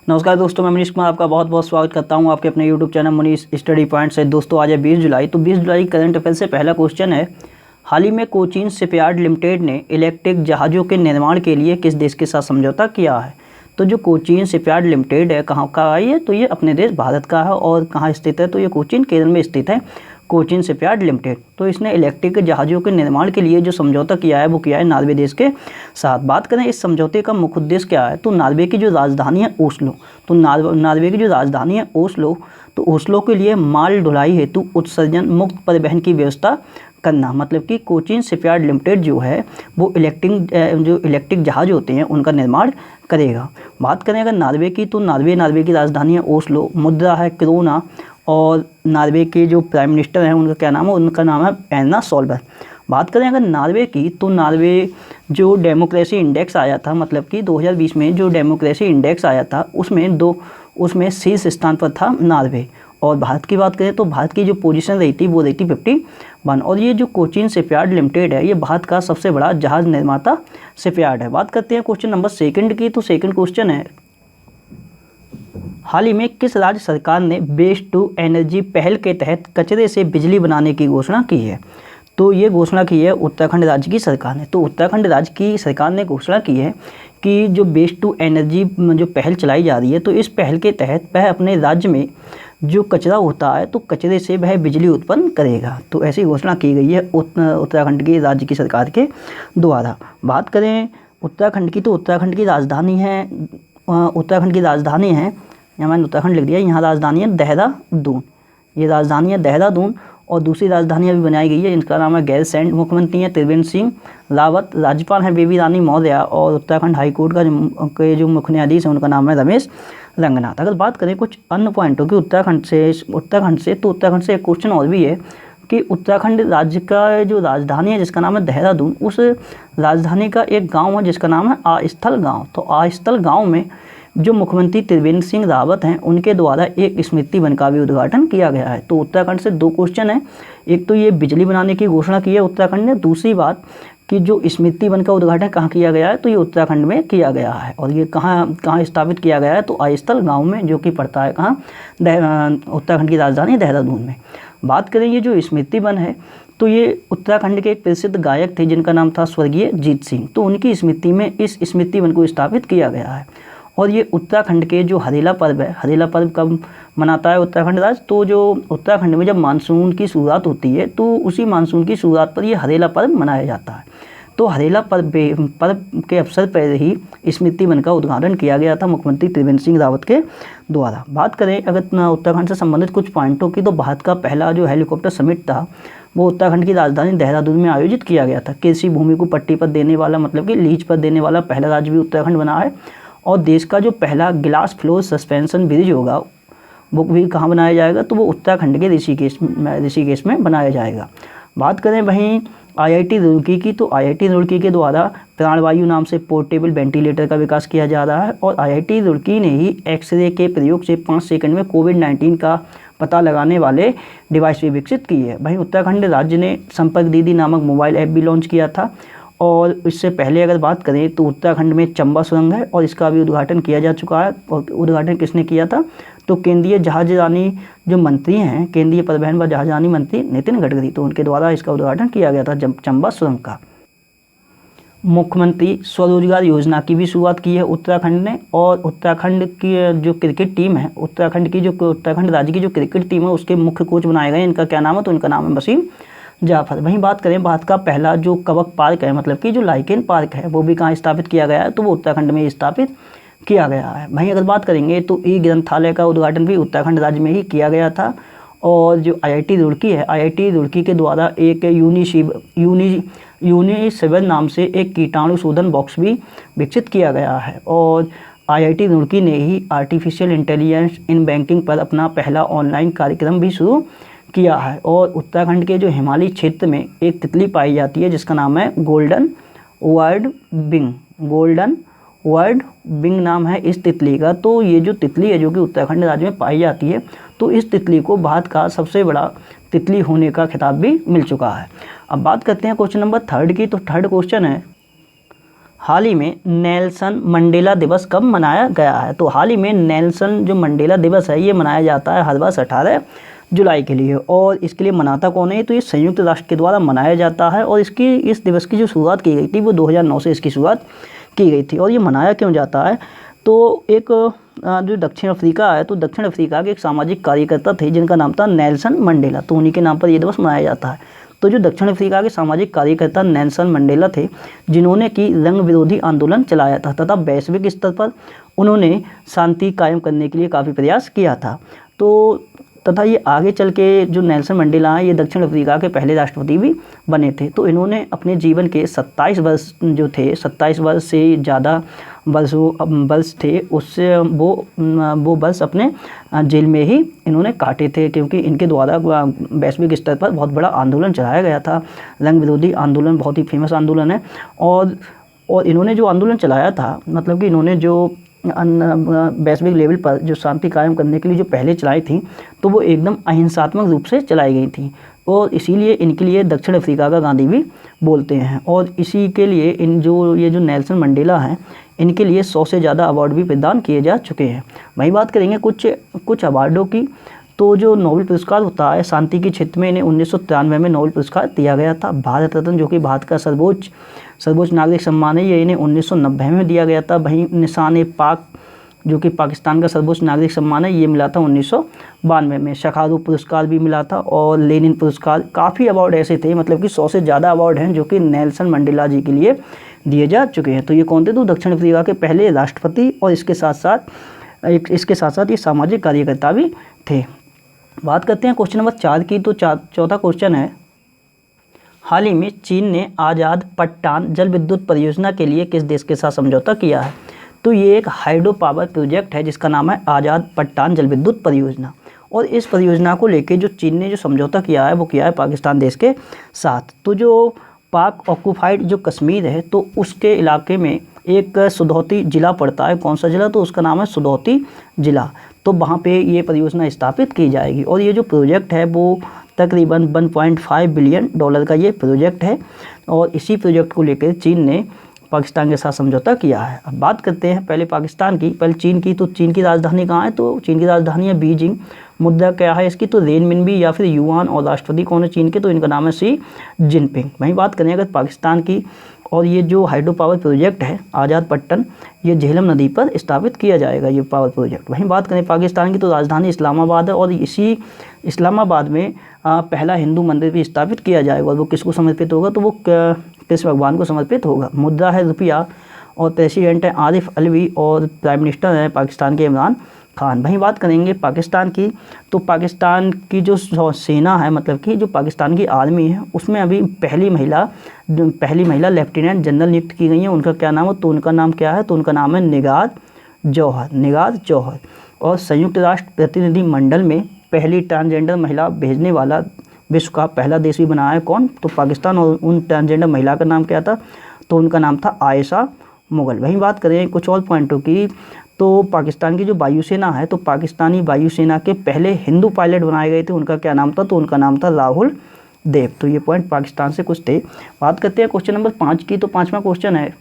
नमस्कार दोस्तों, मैं मनीष कुमार आपका बहुत बहुत स्वागत करता हूं आपके अपने YouTube channel Manish study point से। दोस्तों आज है 20 जुलाई। तो 20 जुलाई करंट अफेयर से पहला क्वेश्चन है, हाल ही में कोचीन शिपयार्ड लिमिटेड ने इलेक्ट्रिक जहाज़ों के निर्माण के लिए किस देश के साथ समझौता किया है। तो जो कोचीन शिपयार्ड लिमिटेड है कहाँ का है ये, तो ये अपने देश भारत का है। और कहाँ स्थित है, तो ये कोचीन केरल में स्थित है, कोचीन शिपयार्ड लिमिटेड। तो इसने इलेक्ट्रिक जहाज़ों के निर्माण के लिए जो समझौता किया है वो किया है नॉर्वे देश के साथ। बात करें इस समझौते का मुख्य उद्देश्य क्या है, तो नॉर्वे की जो राजधानी है ओस्लो, तो नॉर्वे की जो राजधानी है ओस्लो, तो ओस्लो के लिए माल ढुलाई हेतु उत्सर्जन मुक्त परिवहन की व्यवस्था करना। मतलब कि कोचीन शिपयार्ड लिमिटेड जो है वो इलेक्ट्रिक जहाज़ होते हैं उनका निर्माण करेगा। बात करें अगर नॉर्वे की, तो नॉर्वे की राजधानी है ओस्लो, मुद्रा है क्रोना, और नॉर्वे के जो प्राइम मिनिस्टर हैं उनका क्या नाम है, उनका नाम है एर्ना सोलबर्ग। बात करें अगर नॉर्वे की, तो नॉर्वे जो डेमोक्रेसी इंडेक्स आया था, मतलब कि 2020 में जो डेमोक्रेसी इंडेक्स आया था उसमें शीर्ष स्थान पर था नॉर्वे। और भारत की बात करें तो भारत की जो पोजीशन रही थी वो रही थी 51। और ये जो कोचीन शिपयार्ड लिमिटेड है ये भारत का सबसे बड़ा जहाज़ निर्माता शिपयार्ड है। बात करते हैं क्वेश्चन नंबर सेकंड की। तो सेकंड क्वेश्चन है, हाल ही में किस राज्य सरकार ने वेस्ट टू एनर्जी पहल के तहत कचरे से बिजली बनाने की घोषणा की है। तो ये घोषणा की है उत्तराखंड राज्य की सरकार ने। तो उत्तराखंड राज्य की सरकार ने घोषणा की है कि जो वेस्ट टू एनर्जी जो पहल चलाई जा रही है, तो इस पहल के तहत वह अपने राज्य में जो कचरा होता है तो कचरे से वह बिजली उत्पन्न करेगा। तो ऐसी घोषणा की गई है उत्तराखंड की राज्य की सरकार के द्वारा। बात करें उत्तराखंड की, तो उत्तराखंड की राजधानी है यहाँ मैंने उत्तराखंड लिख दिया, यहाँ राजधानी है देहरादून, ये राजधानी है देहरादून। और दूसरी राजधानी अभी बनाई गई है, इनका नाम है गैरसैंण। मुख्यमंत्री हैं त्रिवेंद्र सिंह रावत, राज्यपाल हैं बेबी रानी मौर्य, और उत्तराखंड हाईकोर्ट का जो मुख्य न्यायाधीश है उनका नाम है रमेश रंगनाथ। अगर बात करें कुछ अन्य पॉइंटों की उत्तराखंड से, तो उत्तराखंड से एक क्वेश्चन और भी है कि उत्तराखंड राज्य का जो राजधानी है जिसका नाम है देहरादून, उस राजधानी का एक गाँव है जिसका नाम है आस्थल गाँव। तो आस्थल गाँव में जो मुख्यमंत्री त्रिवेंद्र सिंह रावत हैं उनके द्वारा एक स्मृति वन का भी उद्घाटन किया गया है। तो उत्तराखंड से दो क्वेश्चन हैं, एक तो ये बिजली बनाने की घोषणा की है उत्तराखंड ने, दूसरी बात कि जो स्मृति वन का उद्घाटन कहाँ किया गया है, तो ये उत्तराखंड में किया गया है। और ये कहाँ स्थापित किया गया है, तो आस्थल गाँव में, जो कि पड़ता है कहाँ, उत्तराखंड की राजधानी देहरादून में। बात करें ये जो स्मृति वन है, तो ये उत्तराखंड के एक प्रसिद्ध गायक थे जिनका नाम था स्वर्गीय जीत सिंह, तो उनकी स्मृति में इस स्मृति वन को स्थापित किया गया है। और ये उत्तराखंड के जो हरेला पर्व है, हरेला पर्व कब मनाता है उत्तराखंड राज्य, तो जो उत्तराखंड में जब मानसून की शुरुआत होती है तो उसी मानसून की शुरुआत पर ये हरेला पर्व मनाया जाता है। तो हरेला पर्व के अवसर पर ही स्मृति वन का उद्घाटन किया गया था मुख्यमंत्री त्रिवेंद्र सिंह रावत के द्वारा। बात करें अगर उत्तराखंड से संबंधित कुछ पॉइंटों की, तो भारत का पहला जो हेलीकॉप्टर समिट था वो उत्तराखंड की राजधानी देहरादून में आयोजित किया गया था। कृषि भूमि को पट्टी पर देने वाला, मतलब कि लीज पर देने वाला पहला राज्य भी उत्तराखंड बना है। और देश का जो पहला ग्लास फ्लोर सस्पेंशन ब्रिज होगा वो भी कहाँ बनाया जाएगा, तो वो उत्तराखंड के ऋषिकेश में बनाया जाएगा। बात करें वहीं IIT रुड़की की, तो IIT रुड़की के द्वारा प्राणवायु नाम से पोर्टेबल वेंटिलेटर का विकास किया जा रहा है। और IIT रुड़की ने ही एक्सरे के प्रयोग से 5 सेकंड में कोविड-19 का पता लगाने वाले डिवाइस भी विकसित की है। वहीं उत्तराखंड राज्य ने संपर्क दीदी नामक मोबाइल ऐप भी लॉन्च किया था। और इससे पहले अगर बात करें तो उत्तराखंड में चंबा सुरंग है और इसका भी उद्घाटन किया जा चुका है। और उद्घाटन किसने किया था, तो केंद्रीय जहाजरानी जो मंत्री हैं, केंद्रीय परिवहन व जहाजरानी मंत्री नितिन गडकरी, तो उनके द्वारा इसका उद्घाटन किया गया था चंबा सुरंग का। मुख्यमंत्री स्वरोजगार योजना की भी शुरुआत की है उत्तराखंड ने। और उत्तराखंड की जो क्रिकेट टीम है, उत्तराखंड राज्य की जो क्रिकेट टीम है उसके मुख्य कोच बनाए गए। इनका क्या नाम है, तो इनका नाम है वसीम जाफर। वहीं बात करें भारत का पहला जो कवक पार्क है, मतलब कि जो लाइकेन पार्क है, वो भी कहाँ स्थापित किया गया है, तो वो उत्तराखंड में स्थापित किया गया है। वहीं अगर बात करेंगे तो ई ग्रंथालय का उद्घाटन भी उत्तराखंड राज्य में ही किया गया था। और जो IIT रुड़की है, IIT रुड़की के द्वारा एक यूनिसिवर नाम से एक कीटाणु शोधन बॉक्स भी विकसित किया गया है। और IIT रुड़की ने ही आर्टिफिशियल इंटेलिजेंस इन बैंकिंग पर अपना पहला ऑनलाइन कार्यक्रम भी शुरू किया है। और उत्तराखंड के जो हिमालयी क्षेत्र में एक तितली पाई जाती है जिसका नाम है गोल्डन वर्ड बिंग नाम है इस तितली का। तो ये जो तितली है जो कि उत्तराखंड राज्य में पाई जाती है, तो इस तितली को भारत का सबसे बड़ा तितली होने का खिताब भी मिल चुका है। अब बात करते हैं क्वेश्चन नंबर 3 की। तो थर्ड क्वेश्चन है, हाल ही में नेल्सन मंडेला दिवस कब मनाया गया है? तो हाल ही में नेल्सन जो मंडेला दिवस है ये मनाया जाता है हर वर्ष 18 जुलाई के लिए। और इसके लिए मनाता कौन है? तो ये संयुक्त राष्ट्र के द्वारा मनाया जाता है। और इस दिवस की जो शुरुआत की गई थी वो 2009 से इसकी शुरुआत की गई थी। और ये मनाया क्यों जाता है? तो एक जो दक्षिण अफ्रीका है, तो दक्षिण अफ्रीका के एक सामाजिक कार्यकर्ता थे जिनका नाम था नेल्सन मंडेला, तो उन्हीं के नाम पर ये दिवस मनाया जाता है। तो जो दक्षिण अफ्रीका के सामाजिक कार्यकर्ता नेल्सन मंडेला थे, जिन्होंने कि रंग विरोधी आंदोलन चलाया था तथा वैश्विक स्तर पर उन्होंने शांति कायम करने के लिए काफ़ी प्रयास किया था। तो तथा ये आगे चल के जो नेल्सन मंडेला हैं ये दक्षिण अफ्रीका के पहले राष्ट्रपति भी बने थे। तो इन्होंने अपने जीवन के 27 वर्ष जो थे, 27 वर्ष से ज़्यादा वर्ष थे, उससे वो वर्ष अपने जेल में ही इन्होंने काटे थे, क्योंकि इनके द्वारा वैश्विक स्तर पर बहुत बड़ा आंदोलन चलाया गया था। रंग विरोधी आंदोलन बहुत ही फेमस आंदोलन है। और इन्होंने जो आंदोलन चलाया था, मतलब कि इन्होंने जो वैश्विक लेवल पर जो शांति कायम करने के लिए जो पहले चलाई थी, तो वो एकदम अहिंसात्मक रूप से चलाई गई थी। और इसीलिए इनके लिए दक्षिण अफ्रीका का गांधी भी बोलते हैं। और इसी के लिए ये जो नेल्सन मंडेला हैं, इनके लिए 100 से ज़्यादा अवार्ड भी प्रदान किए जा चुके हैं। वहीं बात करेंगे कुछ अवार्डों की। तो जो नोबेल पुरस्कार होता है शांति के क्षेत्र में, इन्हें 1993 में नोबेल पुरस्कार दिया गया था। भारत रत्न जो कि भारत का सर्वोच्च नागरिक सम्मान है, ये इन्हें 1990 में दिया गया था। वहीं निशान-ए-पाक जो कि पाकिस्तान का सर्वोच्च नागरिक सम्मान है, ये मिला था 1992 में। सखावत पुरस्कार भी मिला था और लेनिन पुरस्कार, काफ़ी अवार्ड ऐसे थे, मतलब कि 100 से ज़्यादा अवार्ड हैं जो कि नेल्सन मंडेला जी के लिए दिए जा चुके हैं। तो ये कौन थे? तो दक्षिण अफ्रीका के पहले राष्ट्रपति और इसके साथ साथ ये सामाजिक कार्यकर्ता भी थे। बात करते हैं क्वेश्चन नंबर 4 की। तो चौथा क्वेश्चन है, हाल ही में चीन ने आज़ाद पट्टान जल विद्युत परियोजना के लिए किस देश के साथ समझौता किया है? तो ये एक हाइड्रो पावर प्रोजेक्ट है जिसका नाम है आज़ाद पट्टान जल विद्युत परियोजना। और इस परियोजना को लेकर जो चीन ने जो समझौता किया है वो किया है पाकिस्तान देश के साथ। तो जो पाक ऑक्यूपाइड जो कश्मीर है, तो उसके इलाके में एक सुदौती ज़िला पड़ता है। कौन सा ज़िला? तो उसका नाम है सुदौती ज़िला। तो वहाँ पे ये परियोजना स्थापित की जाएगी। और ये जो प्रोजेक्ट है वो तकरीबन $1.5 बिलियन का ये प्रोजेक्ट है। और इसी प्रोजेक्ट को लेकर चीन ने पाकिस्तान के साथ समझौता किया है। अब बात करते हैं पहले पाकिस्तान की, पहले चीन की। तो चीन की राजधानी कहाँ है? तो चीन की राजधानी है बीजिंग। मुद्रा क्या है इसकी? तो रेनमिनबी या फिर युआन। और राष्ट्रपति कौन है चीन के? तो इनका नाम है शी जिनपिंग। वहीं बात करें अगर पाकिस्तान की, और ये जो हाइड्रो पावर प्रोजेक्ट है आज़ाद पट्टन, ये झेलम नदी पर स्थापित किया जाएगा ये पावर प्रोजेक्ट। वहीं बात करें पाकिस्तान की, तो राजधानी इस्लामाबाद है। और इसी इस्लामाबाद में पहला हिंदू मंदिर भी स्थापित किया जाएगा। और वो किसको समर्पित होगा? तो वो कृष्ण भगवान को समर्पित होगा। मुद्रा है रुपया। और प्रेसिडेंट है आरिफ अलवी। और प्राइम मिनिस्टर है पाकिस्तान के इमरान खान। वहीं बात करेंगे पाकिस्तान की, तो पाकिस्तान की जो सेना है, मतलब कि जो पाकिस्तान की आर्मी है, उसमें अभी पहली महिला लेफ्टिनेंट जनरल नियुक्त की गई है। उनका क्या नाम है? तो उनका नाम क्या है? तो उनका नाम है निगार जौहर। और संयुक्त राष्ट्र प्रतिनिधि मंडल में पहली ट्रांसजेंडर महिला भेजने वाला विश्व का पहला देश भी बना है। कौन? तो पाकिस्तान। और उन ट्रांसजेंडर महिला का नाम क्या था? तो उनका नाम था आयशा मुगल। वहीं बात करें कुछ और पॉइंटों की, तो पाकिस्तान की जो वायुसेना है, तो पाकिस्तानी वायुसेना के पहले हिंदू पायलट बनाए गए थे। उनका क्या नाम था? तो उनका नाम था राहुल देव। तो ये पॉइंट पाकिस्तान से कुछ थे। बात करते हैं क्वेश्चन नंबर 5 की। तो 5वां क्वेश्चन है,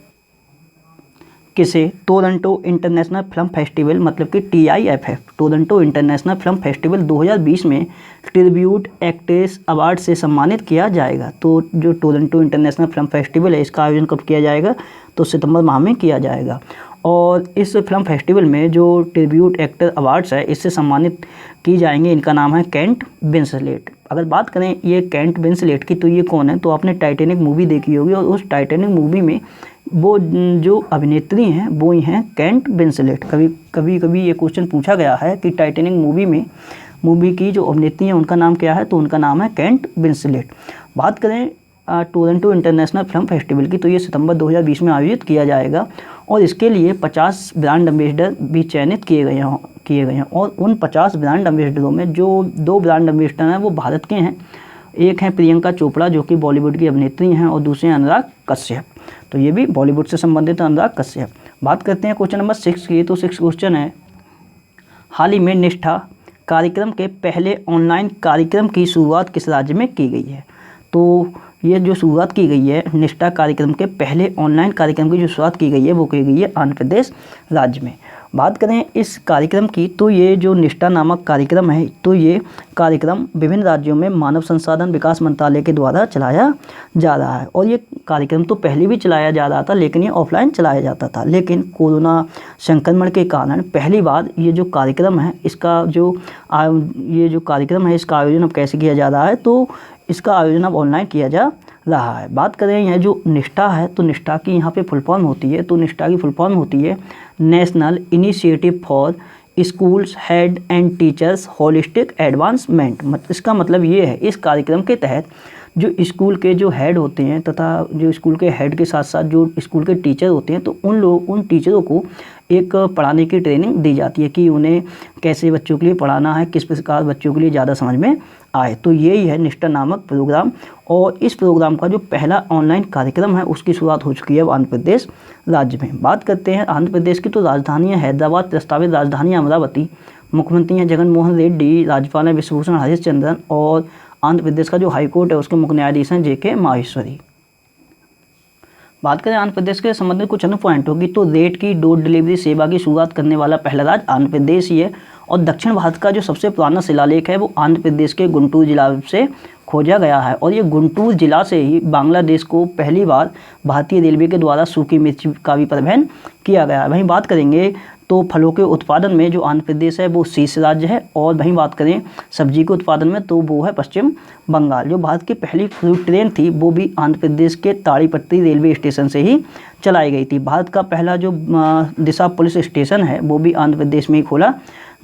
किसे टोरंटो इंटरनेशनल फिल्म फेस्टिवल, मतलब कि TIFF, Toronto international film festival 2020 में ट्रिब्यूट एक्ट्रेस अवार्ड से सम्मानित किया जाएगा? तो जो टोरंटो इंटरनेशनल फिल्म फेस्टिवल है, इसका आयोजन कब किया जाएगा? तो सितंबर माह में किया जाएगा। और इस फिल्म फेस्टिवल में जो ट्रिब्यूट एक्टर अवार्ड्स है, इससे सम्मानित की जाएंगे। इनका नाम है केंट विंसलेट। अगर बात करें ये केंट विंसलेट की, तो ये कौन है? तो आपने टाइटैनिक मूवी देखी होगी, और उस टाइटैनिक मूवी में वो जो अभिनेत्री हैं वो ही हैं केंट विंसलेट। कभी ये क्वेश्चन पूछा गया है कि टाइटैनिक मूवी की जो अभिनेत्री हैं उनका नाम क्या है? तो उनका नाम है केंट विंसलेट। बात करें टोरंटो इंटरनेशनल फिल्म फेस्टिवल की, तो ये सितंबर 2020 में आयोजित किया जाएगा। और इसके लिए 50 ब्रांड एम्बेसडर भी चयनित किए गए हैं। और उन 50 ब्रांड एम्बेसडरों में जो 2 ब्रांड एम्बेसडर हैं वो भारत के हैं। एक हैं प्रियंका चोपड़ा जो कि बॉलीवुड की अभिनेत्री हैं, और दूसरे हैं अनुराग कश्यप। तो ये भी बॉलीवुड से संबंधित अनुराग कश्यप। बात करते हैं क्वेश्चन नंबर 6 की। तो 6 क्वेश्चन है, हाल ही में निष्ठा कार्यक्रम के पहले ऑनलाइन कार्यक्रम की शुरुआत किस राज्य में की गई है? तो ये जो शुरुआत की गई है निष्ठा कार्यक्रम के पहले ऑनलाइन कार्यक्रम की जो शुरुआत की गई है वो की गई है आंध्र प्रदेश राज्य में। बात करें इस कार्यक्रम की तो ये जो निष्ठा नामक कार्यक्रम है तो ये कार्यक्रम विभिन्न राज्यों में मानव संसाधन विकास मंत्रालय के द्वारा चलाया जा रहा है। और ये कार्यक्रम तो पहले भी चलाया जा रहा था लेकिन ये ऑफलाइन चलाया जाता था, लेकिन कोरोना संक्रमण के कारण पहली बार ये जो कार्यक्रम है इसका इसका आयोजन अब कैसे किया जा रहा है, तो इसका आयोजन अब ऑनलाइन किया जा रहा है। बात करें यह जो निष्ठा है तो निष्ठा की यहाँ पे फुल फॉर्म होती है, तो निष्ठा की फुल फॉर्म होती है national initiative for schools head and teachers holistic advancement. इसका मतलब ये है इस कार्यक्रम के तहत जो स्कूल के जो हेड होते हैं तथा जो स्कूल के हेड के साथ साथ जो स्कूल के टीचर होते हैं तो उन टीचरों को एक पढ़ाने की ट्रेनिंग दी जाती है कि उन्हें कैसे बच्चों के लिए पढ़ाना है, किस प्रकार बच्चों के लिए ज़्यादा समझ में आए। तो यही है निष्ठा नामक प्रोग्राम, और इस प्रोग्राम का जो पहला ऑनलाइन कार्यक्रम है उसकी शुरुआत हो चुकी है आंध्र प्रदेश राज्य में। बात करते हैं आंध्र प्रदेश की, तो राजधानी है हैदराबाद, प्रस्तावित राजधानी अमरावती, मुख्यमंत्री हैं जगनमोहन रेड्डी, राज्यपाल हैं विश्वभूषण हरिश्चंद्रन, और आंध्र प्रदेश का जो हाईकोर्ट है उसके मुख्य न्यायाधीश हैं JK माहेश्वरी। बात करें आंध्र प्रदेश के संबंध में कुछ अन्य पॉइंटों की, तो रेट की डोर डिलीवरी सेवा की शुरुआत करने वाला पहला राज्य आंध्र प्रदेश ही है। और दक्षिण भारत का जो सबसे पुराना शिलालेख है वो आंध्र प्रदेश के गुंटूर जिला से खोजा गया है, और ये गुंटूर जिला से ही बांग्लादेश को पहली बार भारतीय रेलवे के द्वारा सूखी मिर्च का भी परिवहन किया गया है। वहीं बात करेंगे तो फलों के उत्पादन में जो आंध्र प्रदेश है वो शीर्ष राज्य है, और वहीं बात करें सब्जी के उत्पादन में तो वो है पश्चिम बंगाल। जो भारत की पहली फ्रूट ट्रेन थी वो भी आंध्र प्रदेश के ताड़ीपट्टी रेलवे स्टेशन से ही चलाई गई थी। भारत का पहला जो दिशा पुलिस स्टेशन है वो भी आंध्र प्रदेश में ही खोला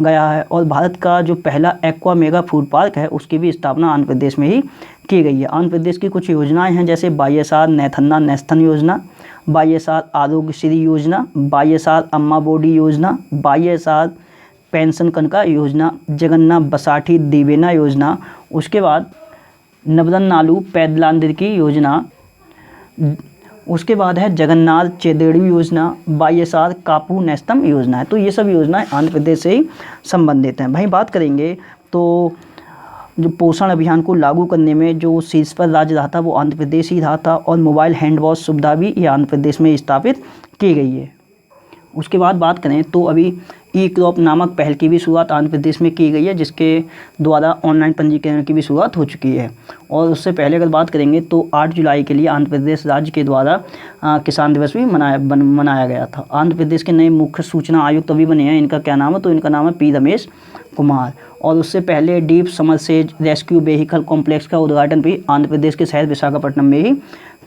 गया है, और भारत का जो पहला एक्वा मेगा फूड पार्क है उसकी भी स्थापना आंध्र प्रदेश में ही की गई है। आंध्र प्रदेश की कुछ योजनाएं हैं जैसे YSR नैथन्ना नेस्थन योजना, YSR आरोग्य श्री योजना, YSR अम्मा बोडी योजना, YSR पेंशन कनका योजना, जगन्ना बसाठी दिवेना योजना, उसके बाद नबरन नालू पैदलांदिर की योजना, उसके बाद है जगन्नाथ चेदेड़ी योजना, YSR कापू नेस्तम योजना है। तो ये सब योजनाएं आंध्र प्रदेश से ही संबंधित हैं। भाई बात करेंगे तो जो पोषण अभियान को लागू करने में जो शीर्ष पर राज्य रहा था वो आंध्र प्रदेश ही रहा था, और मोबाइल हैंड वॉश सुविधा भी ये आंध्र प्रदेश में स्थापित की गई है। उसके बाद बात करें तो अभी ई-क्रॉप नामक पहल की भी शुरुआत आंध्र प्रदेश में की गई है, जिसके द्वारा ऑनलाइन पंजीकरण की भी शुरुआत हो चुकी है। और उससे पहले अगर बात करेंगे तो 8 जुलाई के लिए आंध्र प्रदेश राज्य के द्वारा किसान दिवस भी मनाया गया था। आंध्र प्रदेश के नए मुख्य सूचना आयुक्त अभी बने हैं, इनका क्या नाम है, तो इनका नाम है P रमेश कुमार। और उससे पहले डीप समरसेज रेस्क्यू व्हीकल कॉम्प्लेक्स का उद्घाटन भी आंध्र प्रदेश के शहर विशाखापट्टनम में ही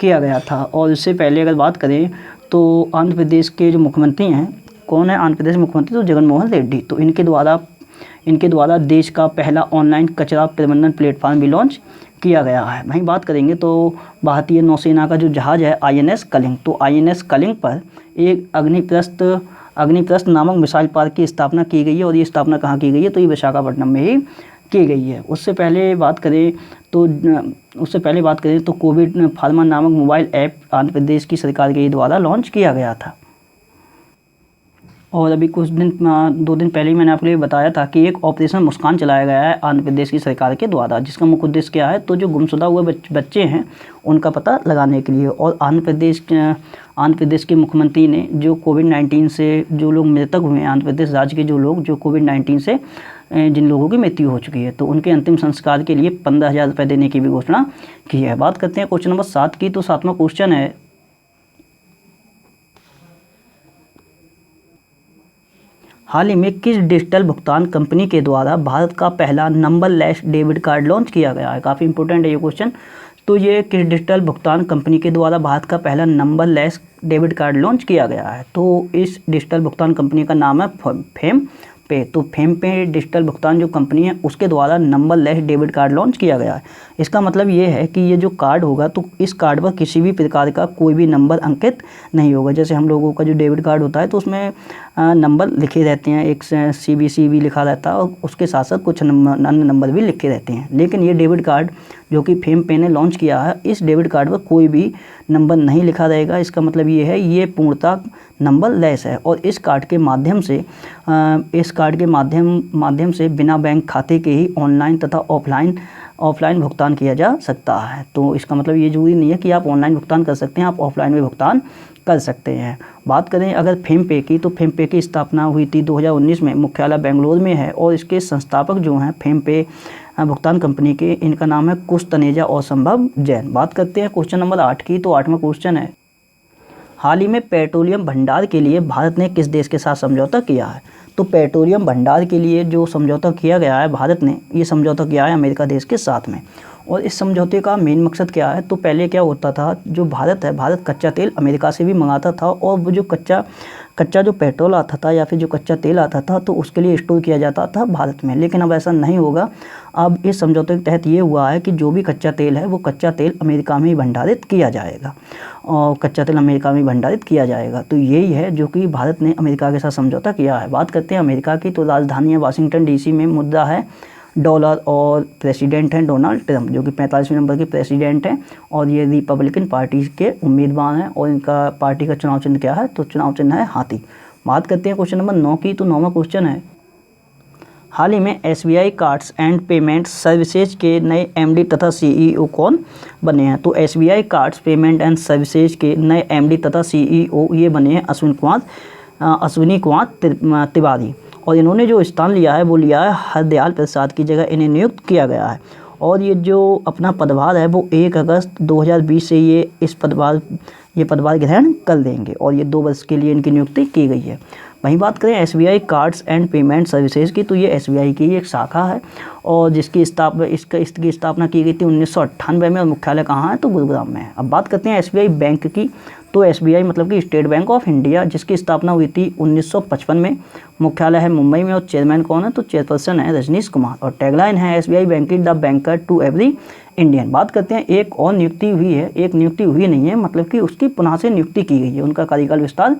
किया गया था। और इससे पहले अगर बात करें तो आंध्र प्रदेश के जो मुख्यमंत्री हैं, कौन है आंध्र प्रदेश मुख्यमंत्री, तो जगनमोहन रेड्डी। तो इनके द्वारा देश का पहला ऑनलाइन कचरा प्रबंधन प्लेटफॉर्म भी लॉन्च किया गया है। वहीं बात करेंगे तो भारतीय नौसेना का जो जहाज़ है INS कलिंग, तो INS कलिंग पर एक अग्निप्रस्थ नामक मिसाइल पार्क की स्थापना की गई है, और ये स्थापना कहाँ की गई है, तो ये विशाखापट्टनम में ही की गई है। उससे पहले बात करें तो कोविड फार्मा नामक मोबाइल ऐप आंध्र प्रदेश की सरकार के द्वारा लॉन्च किया गया था। और अभी 2 दिन पहले ही मैंने आपको ये बताया था कि एक ऑपरेशन मुस्कान चलाया गया है आंध्र प्रदेश की सरकार के द्वारा, जिसका मुख्य उद्देश्य क्या है, तो जो गुमशुदा हुए बच्चे हैं उनका पता लगाने के लिए। और आंध्र प्रदेश के मुख्यमंत्री ने जो कोविड-19 से जो लोग मृतक हुए हैं, आंध्र प्रदेश राज्य के जो लोग जो कोविड-19 से जिन लोगों की मृत्यु हो चुकी है, तो उनके अंतिम संस्कार के लिए 15,000 रुपये देने की भी घोषणा की है। बात करते हैं क्वेश्चन नंबर 7 की, तो 7वां क्वेश्चन है, हाल ही में किस डिजिटल भुगतान कंपनी के द्वारा भारत का पहला नंबरलेस डेबिट कार्ड लॉन्च किया गया है। काफ़ी इंपॉर्टेंट है ये क्वेश्चन। तो ये किस डिजिटल भुगतान कंपनी के द्वारा भारत का पहला नंबरलेस डेबिट कार्ड लॉन्च किया गया है, तो इस डिजिटल भुगतान कंपनी का नाम है फेम पे। तो फेम पे डिजिटल भुगतान जो कंपनी है उसके द्वारा नंबरलेस डेबिट कार्ड लॉन्च किया गया है। इसका मतलब ये है कि ये जो कार्ड होगा तो इस कार्ड पर किसी भी प्रकार का कोई भी नंबर अंकित नहीं होगा। जैसे हम लोगों का जो डेबिट कार्ड होता है तो उसमें नंबर लिखे रहते हैं, एक CVC भी लिखा रहता है और उसके साथ साथ कुछ अन्य नंबर भी लिखे रहते हैं। लेकिन ये डेबिट कार्ड जो कि फेम पे ने लॉन्च किया है, इस डेबिट कार्ड पर कोई भी नंबर नहीं लिखा रहेगा। इसका मतलब ये है ये पूर्णतः नंबर लेस है, और इस कार्ड के माध्यम से बिना बैंक खाते के ही ऑनलाइन तथा ऑफलाइन भुगतान किया जा सकता है। तो इसका मतलब ये ज़रूरी नहीं है कि आप ऑनलाइन भुगतान कर सकते हैं, आप ऑफलाइन भी भुगतान कर सकते हैं। बात करें अगर फ़ेमपे की, तो फ़ेमपे की स्थापना हुई थी 2019 में, मुख्यालय बेंगलोर में है और इसके संस्थापक जो हैं फ़ेमपे भुगतान कंपनी के, इनका नाम है कुश तनेजा और संभव जैन। बात करते हैं क्वेश्चन नंबर 8 की, तो 8वां क्वेश्चन है, हाल ही में पेट्रोलियम भंडार के लिए भारत ने किस देश के साथ समझौता किया है? तो पेट्रोलियम भंडार के लिए जो समझौता किया गया है, भारत ने ये समझौता किया है अमेरिका देश के साथ में। और इस समझौते का मेन मकसद क्या है? तो पहले क्या होता था, जो भारत है, भारत कच्चा तेल अमेरिका से भी मंगाता था और वो जो कच्चा जो पेट्रोल आता था या फिर जो कच्चा तेल आता था, तो उसके लिए स्टोर किया जाता था भारत में। लेकिन अब ऐसा नहीं होगा। अब इस समझौते के तहत ये हुआ है कि जो भी कच्चा तेल है वो कच्चा तेल अमेरिका में ही भंडारित किया जाएगा और कच्चा तेल अमेरिका में भंडारित किया जाएगा। तो यही है जो कि भारत ने अमेरिका के साथ समझौता किया है। बात करते हैं अमेरिका की, तो राजधानी है वाशिंगटन DC में, मुद्दा है डॉलर और प्रेसिडेंट हैं डोनाल्ड ट्रंप, जो कि 45वें नंबर के प्रेसिडेंट हैं और ये रिपब्लिकन पार्टी के उम्मीदवार हैं। और इनका पार्टी का चुनाव चिन्ह क्या है? तो चुनाव चिन्ह है हाथी। बात करते हैं क्वेश्चन नंबर 9 की, तो 9वां क्वेश्चन है, हाल ही में SBI cards and payment services के नए MD तथा CEO कौन बने हैं? तो SBI cards payment and services के नए MD तथा CEO ये बने हैं अश्विनी कुमार तिवारी। और इन्होंने जो स्थान लिया है वो लिया है हरदयाल प्रसाद की जगह इन्हें नियुक्त किया गया है। और ये जो अपना पदभार है वो 1 अगस्त 2020 से ये पदभार ग्रहण कर लेंगे और ये 2 वर्ष के लिए इनकी नियुक्ति की गई है। वहीं बात करें SBI cards and payment services की, तो ये SBI की एक शाखा है और इसकी स्थापना की गई थी 1998 में और मुख्यालय कहाँ है? तो गुरुग्राम में है। अब बात करते हैं SBI बैंक की, तो SBI मतलब कि स्टेट बैंक ऑफ इंडिया, जिसकी स्थापना हुई थी 1955 में, मुख्यालय है मुंबई में और चेयरमैन कौन है? तो चेयरपर्सन है रजनीश कुमार और टैगलाइन है SBI banking the banker to every Indian. बात करते हैं एक और नियुक्ति हुई है, एक नियुक्ति हुई नहीं है, मतलब कि उसकी पुनः से नियुक्ति की गई है, उनका कार्यकाल विस्तार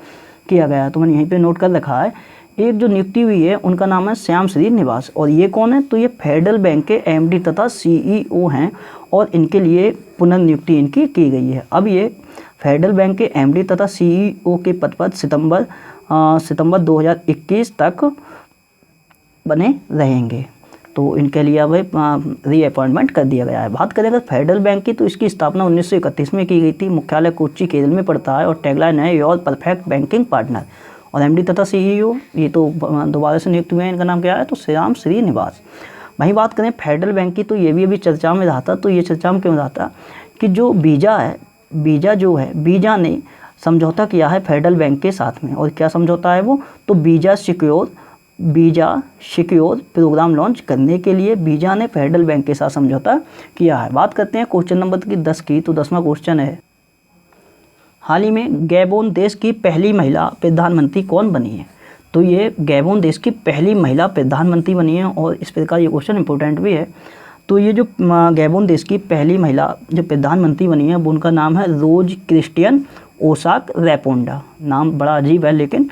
किया गया है। तो मैंने यहीं पे नोट कर रखा है। एक जो नियुक्ति हुई है उनका नाम है श्याम श्रीनिवास और ये कौन है? तो ये फेडरल बैंक के MD तथा CEO हैं और इनके लिए पुनर्नियुक्ति इनकी की गई है। अब ये फेडरल बैंक के MD तथा CEO के पद पर सितंबर 2021 तक बने रहेंगे। तो इनके लिए अब रीअपॉइंटमेंट कर दिया गया है। बात करें अगर फेडरल बैंक की, तो इसकी स्थापना 1931 में की गई थी, मुख्यालय कोच्चि केरल में पड़ता है और टैगलाइन है योर परफेक्ट बैंकिंग पार्टनर। और MD तथा CEO ये तो दोबारा से नियुक्त हुए हैं, इनका नाम क्या है? तो श्याम श्रीनिवास। वहीं बात करें फेडरल बैंक की, तो ये भी अभी चर्चा में रहा था। तो ये चर्चा में क्यों रहा था कि जो वीज़ा है, वीज़ा ने समझौता किया है फेडरल बैंक के साथ में। और क्या समझौता है वो? तो वीज़ा सिक्योर प्रोग्राम लॉन्च करने के लिए वीज़ा ने फेडरल बैंक के साथ समझौता किया है। बात करते हैं क्वेश्चन नंबर 10 की, तो 10वां क्वेश्चन है, हाल ही में गैबोन देश की पहली महिला प्रधानमंत्री कौन बनी है? तो ये गैबोन देश की पहली महिला प्रधानमंत्री बनी है और इस प्रकार ये क्वेश्चन इंपॉर्टेंट भी है। तो ये जो गैबोन देश की पहली महिला जो प्रधानमंत्री बनी है वो उनका नाम है रोज क्रिस्टियन ओसाक रैपोंडा। नाम बड़ा अजीब है लेकिन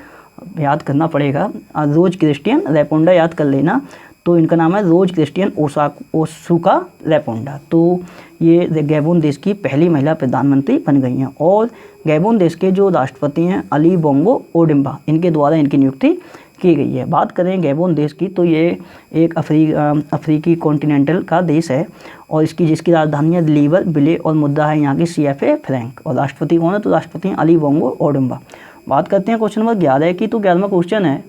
याद करना पड़ेगा। रोज क्रिस्टियन रैपोंडा याद कर लेना। तो इनका नाम है रोज क्रिस्टियन ओसाका रैपोंडा। तो ये गैबोन देश की पहली महिला प्रधानमंत्री बन गई हैं। और गैबोन देश के जो राष्ट्रपति हैं अली बोंगो ओडिम्बा, इनके द्वारा इनकी नियुक्ति की गई है। बात करें गैबोन देश की, तो ये एक अफ्रीकी कॉन्टिनेंटल का देश है और जिसकी राजधानी है लिब्रेविले और मुद्दा है यहाँ की CFA फ्रैंक। और राष्ट्रपति कौन है? तो राष्ट्रपति हैं अली बोंगो ओडिम्बा। बात करते हैं क्वेश्चन नंबर 11 की, तो 11वां क्वेश्चन है,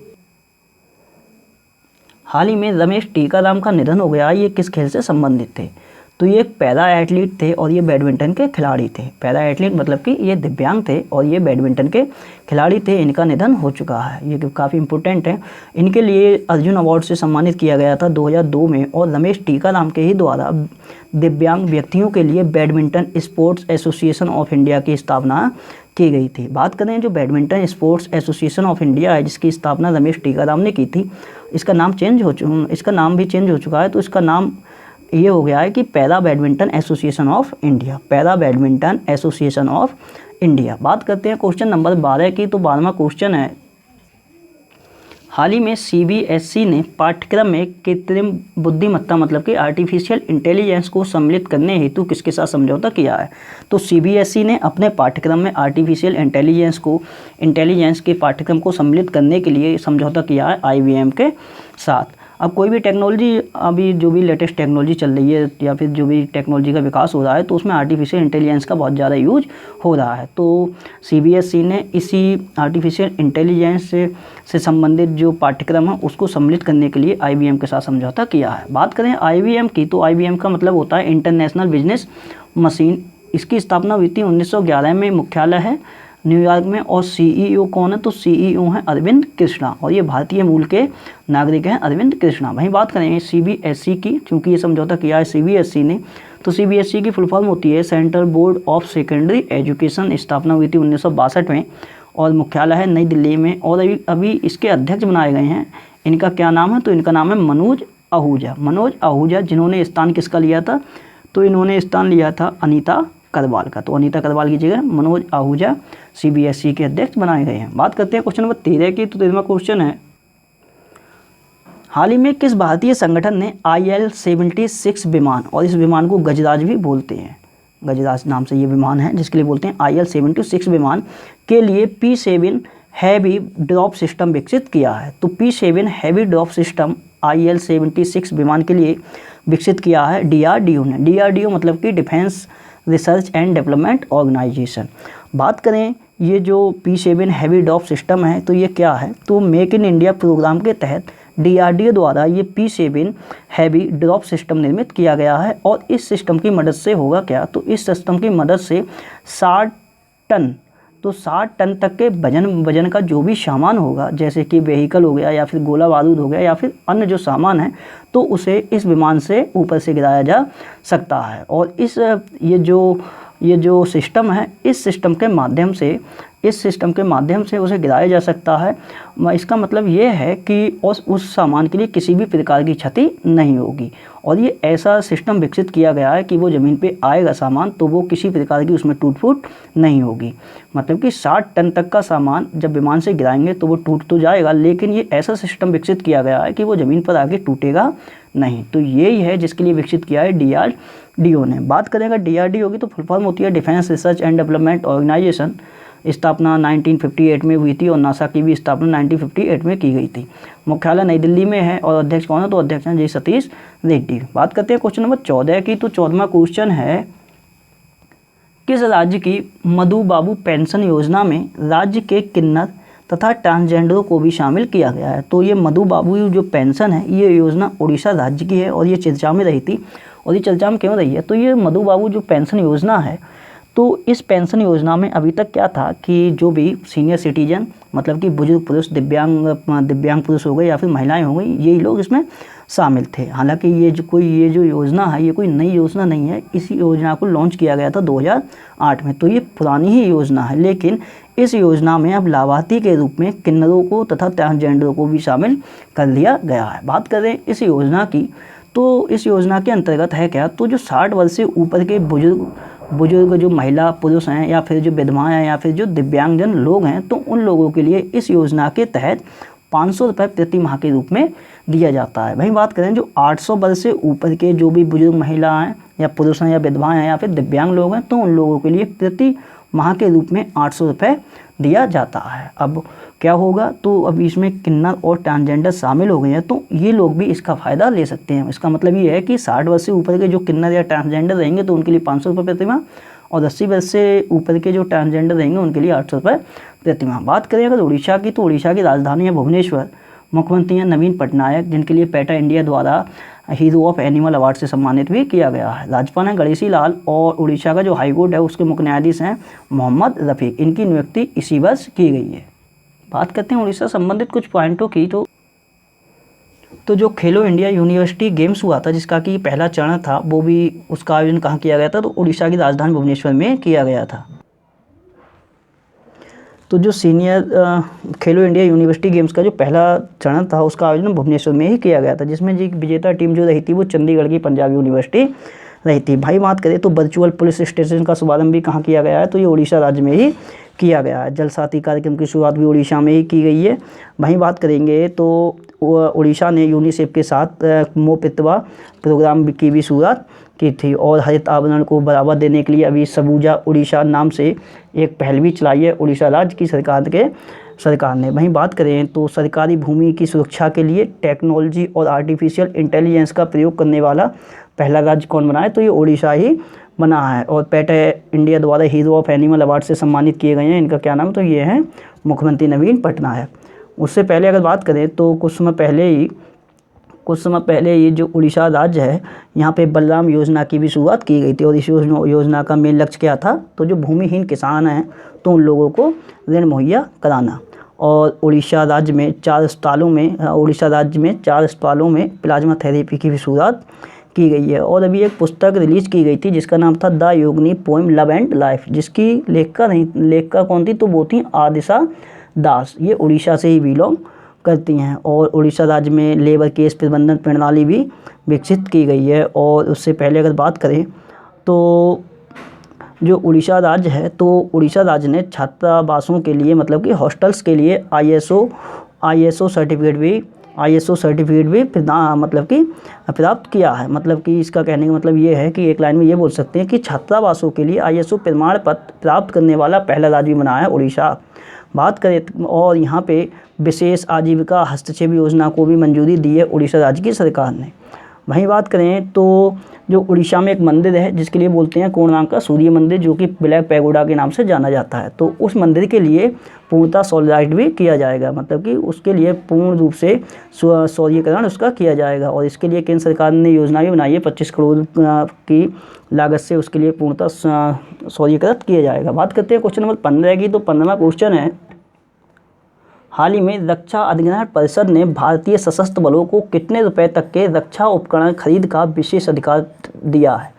हाल ही में रमेश टीकाराम का निधन हो गया, ये किस खेल से संबंधित थे? तो ये एक पैरा एथलीट थे और ये बैडमिंटन के खिलाड़ी थे। पैरा एथलीट मतलब कि ये दिव्यांग थे और ये बैडमिंटन के खिलाड़ी थे। इनका निधन हो चुका है, ये काफ़ी इंपॉर्टेंट है। इनके लिए अर्जुन अवार्ड से सम्मानित किया गया था 2002 में और रमेश टीकाराम के ही द्वारा दिव्यांग व्यक्तियों के लिए badminton sports association of India की स्थापना की गई थी। बात करें जो badminton sports association of India है जिसकी स्थापना रमेश टीकाराम ने की थी, इसका नाम भी चेंज हो चुका है। तो इसका नाम ये हो गया है कि para badminton association of India, para badminton association of India. बात करते हैं क्वेश्चन नंबर 12 की, तो 12वां क्वेश्चन है, हाल ही में CBSE ने पाठ्यक्रम में कृत्रिम बुद्धिमत्ता मतलब कि आर्टिफिशियल इंटेलिजेंस को सम्मिलित करने हेतु किसके साथ समझौता किया है? तो CBSE ने अपने पाठ्यक्रम में आर्टिफिशियल इंटेलिजेंस के पाठ्यक्रम को सम्मिलित करने के लिए समझौता किया है IBM के साथ। अब कोई भी टेक्नोलॉजी, अभी जो भी लेटेस्ट टेक्नोलॉजी चल रही है या फिर जो भी टेक्नोलॉजी का विकास हो रहा है तो उसमें आर्टिफिशियल इंटेलिजेंस का बहुत ज़्यादा यूज हो रहा है। तो CBSE ने इसी आर्टिफिशियल इंटेलिजेंस से संबंधित जो पाठ्यक्रम है उसको सम्मिलित करने के लिए IBM के साथ समझौता किया है। बात करें IBM की, तो IBM का मतलब होता है इंटरनेशनल बिजनेस मशीन। इसकी स्थापना हुई थी 1911 में, मुख्यालय है न्यूयॉर्क में, और CEO कौन है, तो CEO हैं अरविंद कृष्णा, और ये भारतीय मूल के नागरिक हैं अरविंद कृष्णा। वहीं बात करें CBSE की, क्योंकि ये समझौता किया है CBSE ने, तो CBSE की फुल फॉर्म होती है central board of secondary education. स्थापना हुई थी 1962 में और मुख्यालय है नई दिल्ली में, और अभी इसके अध्यक्ष बनाए गए हैं। इनका क्या नाम है, तो इनका नाम है मनोज आहूजा। मनोज आहूजा, जिन्होंने स्थान किसका लिया था, तो इन्होंने स्थान लिया था अनीता करवाल का। तो अनीता करवाल की जगह मनोज आहूजा CBSE के अध्यक्ष बनाए गए हैं। बात करते हैं क्वेश्चन नंबर 13 की। तो 13वां क्वेश्चन है, हाल ही में किस भारतीय संगठन ने IL-76 विमान, और इस विमान को गजराज भी बोलते हैं, गजराज नाम से ये विमान है जिसके लिए बोलते हैं, IL-76 विमान के लिए P-7 हैवी ड्रॉप सिस्टम विकसित किया है। तो P-7 heavy drop system IL-76 विमान के लिए विकसित किया है DRDO ने। DRDO मतलब कि defence research and development organisation. बात करें ये जो P-7 हैवी ड्रॉप सिस्टम है तो ये क्या है, तो मेक इन इंडिया प्रोग्राम के तहत DRDO द्वारा ये P-7 हैवी ड्रॉप सिस्टम निर्मित किया गया है। और इस सिस्टम की मदद से होगा क्या, तो इस सिस्टम की मदद से 60 टन, तो 60 टन तक के वजन का जो भी सामान होगा, जैसे कि व्हीकल हो गया या फिर गोला बारूद हो गया या फिर अन्य जो सामान है, तो उसे इस विमान से ऊपर से गिराया जा सकता है। और ये जो सिस्टम है, इस सिस्टम के माध्यम से उसे गिराया जा सकता है। इसका मतलब ये है कि उस सामान के लिए किसी भी प्रकार की क्षति नहीं होगी। और ये ऐसा सिस्टम विकसित किया गया है कि वो ज़मीन पे आएगा सामान तो वो किसी प्रकार की उसमें टूट फूट नहीं होगी। मतलब कि 60 टन तक का सामान जब विमान से गिराएंगे तो वो टूट तो जाएगा, लेकिन ये ऐसा सिस्टम विकसित किया गया है कि वो ज़मीन पर आके टूटेगा नहीं। तो यही है जिसके लिए विकसित किया है DRDO ने। बात करेंगे DRDO की, तो फुल फॉर्म होती है defence research and development organisation. स्थापना 1958 में हुई थी और नासा की भी स्थापना 1958 में की गई थी। मुख्यालय नई दिल्ली में है और अध्यक्ष कौन है, तो अध्यक्ष हैं जी सतीश रेड्डी। बात करते हैं क्वेश्चन नंबर 14 की। तो 14वां क्वेश्चन है, किस राज्य की मधु बाबू पेंशन योजना में राज्य के किन्नर तथा ट्रांसजेंडरों को भी शामिल किया गया है। तो ये मधु बाबू जो पेंशन है ये योजना उड़ीसा राज्य की है और ये चर्चा में रही थी। और ये चर्चा में क्यों रही है, तो ये मधु बाबू जो पेंशन योजना है, तो इस पेंशन योजना में अभी तक क्या था कि जो भी सीनियर सिटीजन, मतलब कि बुजुर्ग पुरुष, दिव्यांग पुरुष हो गए या फिर महिलाएं हो गई, यही लोग इसमें शामिल थे। हालांकि ये जो योजना है ये कोई नई योजना नहीं है। इसी योजना को लॉन्च किया गया था 2008 में, तो ये पुरानी ही योजना है। लेकिन इस योजना में अब लाभार्थी के रूप में किन्नरों को तथा ट्रांसजेंडरों को भी शामिल कर लिया गया है। बात करें इस योजना की, तो इस योजना के अंतर्गत है क्या, तो जो 60 वर्ष से ऊपर के बुजुर्ग जो महिला पुरुष हैं या फिर जो विधवाएँ हैं या फिर जो दिव्यांगजन लोग हैं, तो उन लोगों के लिए इस योजना के तहत 500 रुपये प्रति माह के रूप में दिया जाता है। वहीं बात करें जो 800 वर्ष से ऊपर के जो भी बुजुर्ग महिलाएं या पुरुष हैं या विधवाएँ हैं या फिर दिव्यांग लोग हैं, तो उन लोगों के लिए प्रति माह के रूप में 800 रुपये दिया जाता है। अब क्या होगा, तो अब इसमें किन्नर और ट्रांसजेंडर शामिल हो गए हैं, तो ये लोग भी इसका फ़ायदा ले सकते हैं। इसका मतलब ये है कि 60 वर्ष से ऊपर के जो किन्नर या ट्रांसजेंडर रहेंगे तो उनके लिए 500 रुपये प्रति माह, और 80 वर्ष से ऊपर के जो ट्रांसजेंडर रहेंगे उनके लिए 800 रुपये प्रति माह। बात करें अगर उड़ीसा की, तो उड़ीसा की राजधानी है भुवनेश्वर। मुख्यमंत्री हैं नवीन पटनायक, जिनके लिए पेटा इंडिया द्वारा हीरो ऑफ एनिमल अवार्ड से सम्मानित भी किया गया है। राज्यपाल हैं गणेशी लाल और उड़ीसा का जो हाईकोर्ट है उसके मुख्य न्यायाधीश हैं मोहम्मद रफ़ीक। इनकी नियुक्ति इसी वर्ष की गई है। बात करते हैं उड़ीसा संबंधित कुछ पॉइंटों की। तो जो खेलो इंडिया यूनिवर्सिटी गेम्स हुआ था, जिसका कि पहला चरण था, वो भी उसका आयोजन कहाँ किया गया था, तो उड़ीसा की राजधानी भुवनेश्वर में किया गया था। तो जो सीनियर खेलो इंडिया यूनिवर्सिटी गेम्स का जो पहला चरण था उसका आयोजन भुवनेश्वर में ही किया गया था, जिसमें जी विजेता टीम जो रही थी वो चंडीगढ़ की पंजाब यूनिवर्सिटी रही थी। भाई बात करें तो वर्चुअल पुलिस स्टेशन का शुभारंभ भी कहाँ किया गया है, तो ये उड़ीसा राज्य में ही किया गया है। जल साथी कार्यक्रम की शुरुआत भी उड़ीसा में ही की गई है। वहीं बात करेंगे तो उड़ीसा ने यूनिसेफ के साथ मोपितवा प्रोग्राम की भी शुरुआत की थी और हरित आवरण को बढ़ावा देने के लिए अभी सबूजा उड़ीसा नाम से एक पहल भी चलाई है उड़ीसा राज्य की सरकार के सरकार ने। वहीं बात करें तो सरकारी भूमि की सुरक्षा के लिए टेक्नोलॉजी और आर्टिफिशियल इंटेलिजेंस का प्रयोग करने वाला पहला राज्य कौन बना है, तो ये ओडिशा ही बना है। और पेट इंडिया द्वारा हीरो ऑफ एनिमल अवार्ड से सम्मानित किए गए हैं, इनका क्या नाम, तो ये हैं मुख्यमंत्री नवीन पटनायक। उससे पहले अगर बात करें तो कुछ समय पहले ये जो उड़ीसा राज्य है, यहाँ पे बलराम योजना की भी शुरुआत की गई थी। और इस योजना का मेन लक्ष्य क्या था, तो जो भूमिहीन किसान हैं तो उन लोगों को ऋण मुहैया कराना। और उड़ीसा राज्य में 4 अस्पतालों में प्लाज्मा थेरेपी की भी शुरुआत की गई है। और अभी एक पुस्तक रिलीज़ की गई थी जिसका नाम था the Yogini poem love and life, जिसकी लेखिका कौन थी, तो वो थी आदिशा दास। ये उड़ीसा से ही बिलोंग करती हैं। और उड़ीसा राज्य में लेबर केस प्रबंधन प्रणाली भी विकसित की गई है। और उससे पहले अगर बात करें तो जो उड़ीसा राज्य है, तो उड़ीसा राज्य ने छात्रावासों के लिए मतलब कि हॉस्टल्स के लिए आईएसओ सर्टिफिकेट भी मतलब कि प्राप्त किया है। मतलब कि इसका कहने का मतलब ये है कि एक लाइन में ये बोल सकते हैं कि छात्रावासों के लिए आईएसओ प्रमाण पत्र प्राप्त करने वाला पहला राज्य बना है उड़ीसा। बात करें और यहाँ पे विशेष आजीविका हस्तक्षेप योजना को भी मंजूरी दी है उड़ीसा राज्य की सरकार ने। वहीं बात करें तो जो उड़ीसा में एक मंदिर है जिसके लिए बोलते हैं कोणार्क का सूर्य मंदिर, जो कि ब्लैक पैगोडा के नाम से जाना जाता है, तो उस मंदिर के लिए पूर्णतः सोलराइट भी किया जाएगा। मतलब कि उसके लिए पूर्ण रूप से सौर्यीकरण उसका किया जाएगा। और इसके लिए केंद्र सरकार ने योजना भी बनाई है, 25 करोड़ की लागत से उसके लिए पूर्णतः सौर्यीकृत किया जाएगा। बात करते हैं क्वेश्चन नंबर 15 की। तो 15वां क्वेश्चन है, हाल ही में रक्षा अधिग्रहण परिषद ने भारतीय सशस्त्र बलों को कितने रुपए तक के रक्षा उपकरण खरीद का विशेष अधिकार दिया है।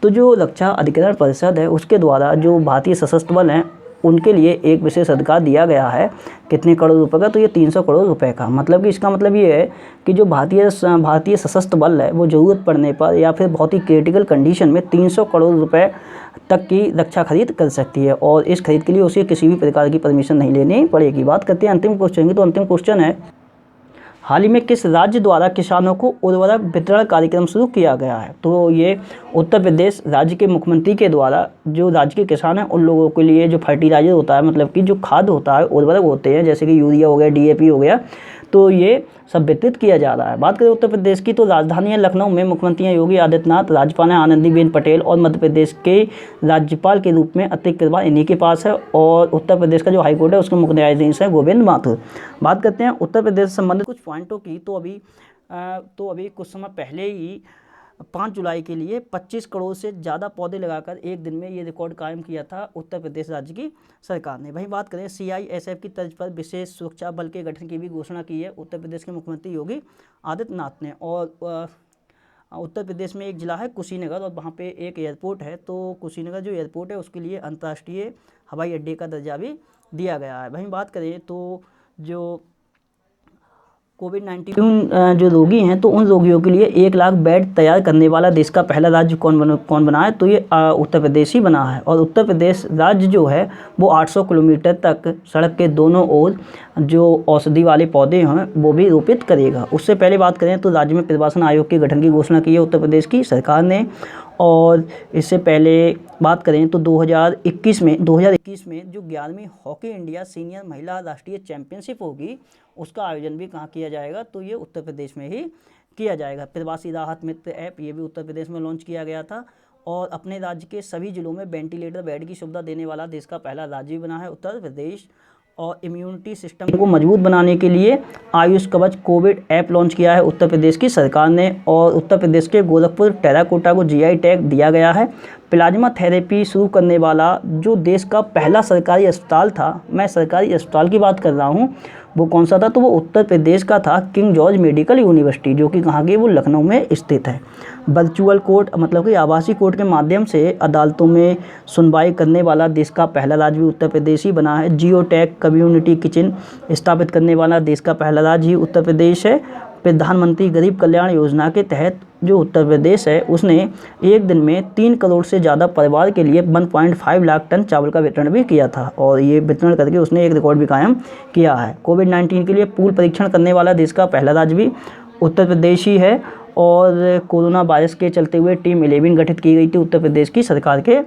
तो जो रक्षा अधिग्रहण परिषद है उसके द्वारा जो भारतीय सशस्त्र बल हैं उनके लिए एक विशेष अधिकार दिया गया है, कितने करोड़ रुपए का, तो ये 300 करोड़ रुपए का। मतलब कि इसका मतलब ये है कि जो भारतीय सशस्त्र बल है वो ज़रूरत पड़ने पर या फिर बहुत ही क्रिटिकल कंडीशन में 300 करोड़ रुपए तक की रक्षा खरीद कर सकती है। और इस खरीद के लिए उसे किसी भी प्रकार की परमिशन नहीं लेनी पड़ेगी। बात करते हैं अंतिम क्वेश्चन की। तो अंतिम क्वेश्चन है, हाल ही में किस राज्य द्वारा किसानों को उर्वरक वितरण कार्यक्रम शुरू किया गया है। तो ये उत्तर प्रदेश राज्य के मुख्यमंत्री के द्वारा जो राज्य के किसान हैं उन लोगों के लिए जो फर्टिलाइजर होता है, मतलब कि जो खाद होता है, उर्वरक होते हैं जैसे कि यूरिया हो गया, डीएपी हो गया, तो ये सब वितरित किया जा रहा है। बात करें उत्तर प्रदेश की, तो राजधानी लखनऊ में मुख्यमंत्री योगी आदित्यनाथ, राज्यपाल हैं आनंदीबेन पटेल और मध्य प्रदेश के राज्यपाल के रूप में अतिरिक्त कार्यभार इन्हीं के पास है। और उत्तर प्रदेश का जो हाईकोर्ट है उसके मुख्य न्यायाधीश है गोविंद माथुर। बात करते हैं उत्तर प्रदेश से संबंधित कुछ पॉइंटों की। तो अभी कुछ समय पहले ही 5 जुलाई के लिए 25 करोड़ से ज़्यादा पौधे लगाकर एक दिन में ये रिकॉर्ड कायम किया था उत्तर प्रदेश राज्य की सरकार ने। वहीं बात करें सीआईएसएफ की तर्ज पर विशेष सुरक्षा बल के गठन की भी घोषणा की है उत्तर प्रदेश के मुख्यमंत्री योगी आदित्यनाथ ने। और उत्तर प्रदेश में एक ज़िला है कुशीनगर और वहाँ पे एक एयरपोर्ट है, तो कुशीनगर जो एयरपोर्ट है उसके लिए अंतर्राष्ट्रीय हवाई अड्डे का दर्जा भी दिया गया है। वहीं बात करें तो जो कोविड-19 जो रोगी हैं तो उन रोगियों के लिए 1 लाख बेड तैयार करने वाला देश का पहला राज्य कौन बना है, तो ये उत्तर प्रदेश ही बना है। और उत्तर प्रदेश राज्य जो है वो 800 किलोमीटर तक सड़क के दोनों ओर जो औषधि वाले पौधे हैं वो भी रोपित करेगा। उससे पहले बात करें तो राज्य में प्रवासन आयोग के गठन की घोषणा की है उत्तर प्रदेश की सरकार ने। और इससे पहले बात करें तो 2021 में जो 11वीं हॉकी इंडिया सीनियर महिला राष्ट्रीय चैंपियनशिप होगी उसका आयोजन भी कहाँ किया जाएगा, तो ये उत्तर प्रदेश में ही किया जाएगा। प्रवासी राहत मित्र ऐप ये भी उत्तर प्रदेश में लॉन्च किया गया था। और अपने राज्य के सभी जिलों में वेंटिलेटर बेड की सुविधा देने वाला देश का पहला राज्य बना है उत्तर प्रदेश। और इम्यूनिटी सिस्टम को मजबूत बनाने के लिए आयुष कवच कोविड ऐप लॉन्च किया है उत्तर प्रदेश की सरकार ने। और उत्तर प्रदेश के गोरखपुर टेराकोटा को जीआई टैग दिया गया है। प्लाज्मा थेरेपी शुरू करने वाला जो देश का पहला सरकारी अस्पताल था, मैं सरकारी अस्पताल की बात कर रहा हूँ, वो कौन सा था, तो वो उत्तर प्रदेश का था किंग जॉर्ज मेडिकल यूनिवर्सिटी, जो कि कहाँ की, वो लखनऊ में स्थित है। वर्चुअल कोर्ट मतलब कि आभासी कोर्ट के माध्यम से अदालतों में सुनवाई करने वाला देश का पहला राज्य भी उत्तर प्रदेश ही बना है। जियो टैग कम्युनिटी किचन स्थापित करने वाला देश का पहला राज्य ही उत्तर प्रदेश है। प्रधानमंत्री गरीब कल्याण योजना के तहत जो उत्तर प्रदेश है उसने एक दिन में 3 करोड़ से ज़्यादा परिवार के लिए 1.5 लाख टन चावल का वितरण भी किया था। और ये वितरण करके उसने एक रिकॉर्ड भी कायम किया है। कोविड-19 के लिए पूल परीक्षण करने वाला देश का पहला राज्य भी उत्तर प्रदेश ही है। और कोरोना वायरस के चलते हुए टीम 11 गठित की गई थी उत्तर प्रदेश की सरकार के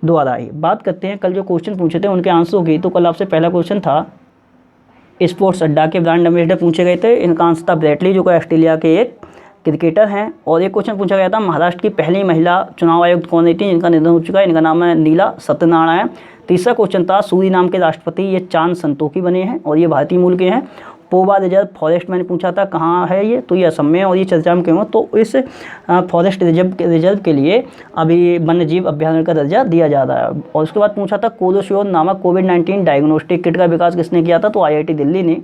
द्वारा ही। बात करते हैं कल जो क्वेश्चन पूछे थे उनके आंसरों की। तो कल आपसे पहला क्वेश्चन था स्पोर्ट्स अड्डा के ब्रांड एम्बेसडर पूछे गए थे, इनका आंसर था ब्रेटली, जो कि ऑस्ट्रेलिया के एक क्रिकेटर हैं। और एक क्वेश्चन पूछा गया था, महाराष्ट्र की पहली महिला चुनाव आयुक्त कौन रही थी, इनका निधन हो चुका है, इनका नाम है नीला सत्यनारायण। तीसरा क्वेश्चन था, सूरीनाम के राष्ट्रपति ये चांद संतोखी बने हैं और ये भारतीय मूल के हैं। पोवा रिजर्व फॉरेस्ट मैंने पूछा था कहाँ है ये, तो ये असम में, और ये चर्चा में क्यों है, तो इस फॉरेस्ट रिजर्व के लिए अभी वन्य जीव अभ्यारण्य का दर्जा दिया जा रहा है। और उसके बाद पूछा था, कोविशील्ड नामक कोविड-19 डायग्नोस्टिक किट का विकास किसने किया था, तो IIT दिल्ली ने।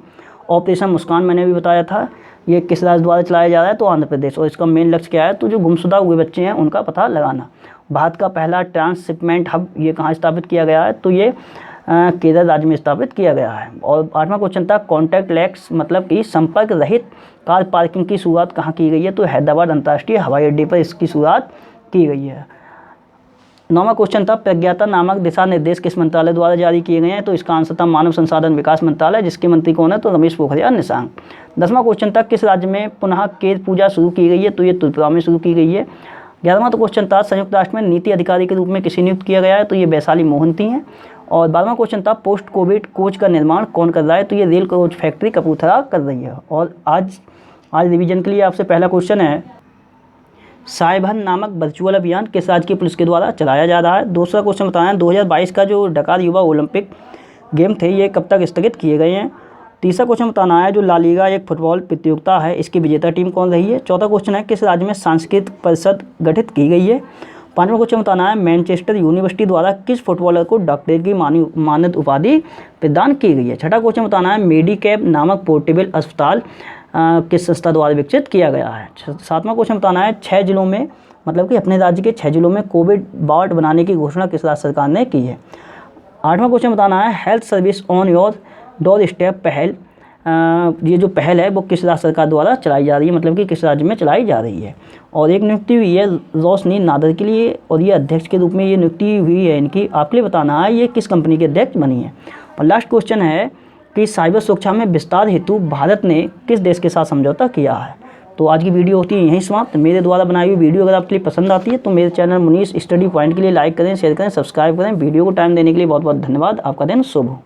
ऑपरेशन मुस्कान मैंने भी बताया था, ये किस राज्य द्वारा चलाया जा रहा है, तो आंध्र प्रदेश। और इसका मेन लक्ष्य क्या है, तो जो गुमशुदा हुए बच्चे हैं उनका पता लगाना। भारत का पहला ट्रांसशिपमेंट हब ये कहाँ स्थापित किया गया है, तो ये केरल राज्य में स्थापित किया गया है। और 8वां क्वेश्चन था, कॉन्टैक्टलेस मतलब कि संपर्क रहित कार पार्किंग की शुरुआत कहाँ की गई है, तो हैदराबाद अंतर्राष्ट्रीय हवाई अड्डे पर इसकी शुरुआत की गई है। 9वां क्वेश्चन था, प्रज्ञाता नामक दिशा निर्देश किस मंत्रालय द्वारा जारी किए गए हैं, तो इसका आंसर था मानव संसाधन विकास मंत्रालय, जिसके मंत्री कौन है, तो रमेश पोखरियाल निशंक। 10वां क्वेश्चन था, किस राज्य में पुनः केर पूजा शुरू की गई है, तो ये त्रिपुरा में शुरू की गई है। 11वां तो क्वेश्चन था, संयुक्त राष्ट्र में नीति अधिकारी के रूप में किसे नियुक्त किया गया है, तो ये वैशाली मोहंती हैं। और 12वां क्वेश्चन था, पोस्ट कोविड कोच का निर्माण कौन कर रहा है, तो ये रेल कोच फैक्ट्री कपूरथला कर रही है। और आज रिवीजन के लिए आपसे पहला क्वेश्चन है, साइबन नामक वर्चुअल अभियान किस राज्य की पुलिस के द्वारा चलाया जा रहा है। दूसरा क्वेश्चन बताना है, 2022 का जो डकार युवा ओलंपिक गेम थे ये कब तक स्थगित किए गए हैं। तीसरा क्वेश्चन बताना है, जो ला लीगा एक फुटबॉल प्रतियोगिता है, इसकी विजेता टीम कौन रही है। चौथा क्वेश्चन है, किस राज्य में सांस्कृतिक परिषद गठित की गई है। 5वां क्वेश्चन बताना है, मैनचेस्टर यूनिवर्सिटी द्वारा किस फुटबॉलर को डॉक्टरेट की मानद उपाधि प्रदान की गई है। छठा क्वेश्चन बताना है, मेडिकैप नामक पोर्टेबल अस्पताल किस संस्था द्वारा विकसित किया गया है। 7वां क्वेश्चन बताना है, 6 जिलों में मतलब कि अपने राज्य के 6 जिलों में कोविड वार्ड बनाने की घोषणा किस राज्य सरकार ने की है। 8वां क्वेश्चन बताना है, health service on your door step पहल, ये जो पहल है वो किस राज्य सरकार द्वारा चलाई जा रही है, मतलब कि किस राज्य में चलाई जा रही है। और एक नियुक्ति हुई है रोशनी नादर के लिए, और ये अध्यक्ष के रूप में ये नियुक्ति हुई है इनकी, आपके लिए बताना है ये किस कंपनी के अध्यक्ष बनी है। और लास्ट क्वेश्चन है कि साइबर सुरक्षा में विस्तार हेतु भारत ने किस देश के साथ समझौता किया है। तो आज की वीडियो होती है यहीं समाप्त। मेरे द्वारा बनाई हुई वीडियो अगर आपके लिए पसंद आती है तो मेरे चैनल मुनीष स्टडी पॉइंट के लिए लाइक करें, शेयर करें, सब्सक्राइब करें। वीडियो को टाइम देने के लिए बहुत बहुत धन्यवाद। आपका दिन शुभ हो।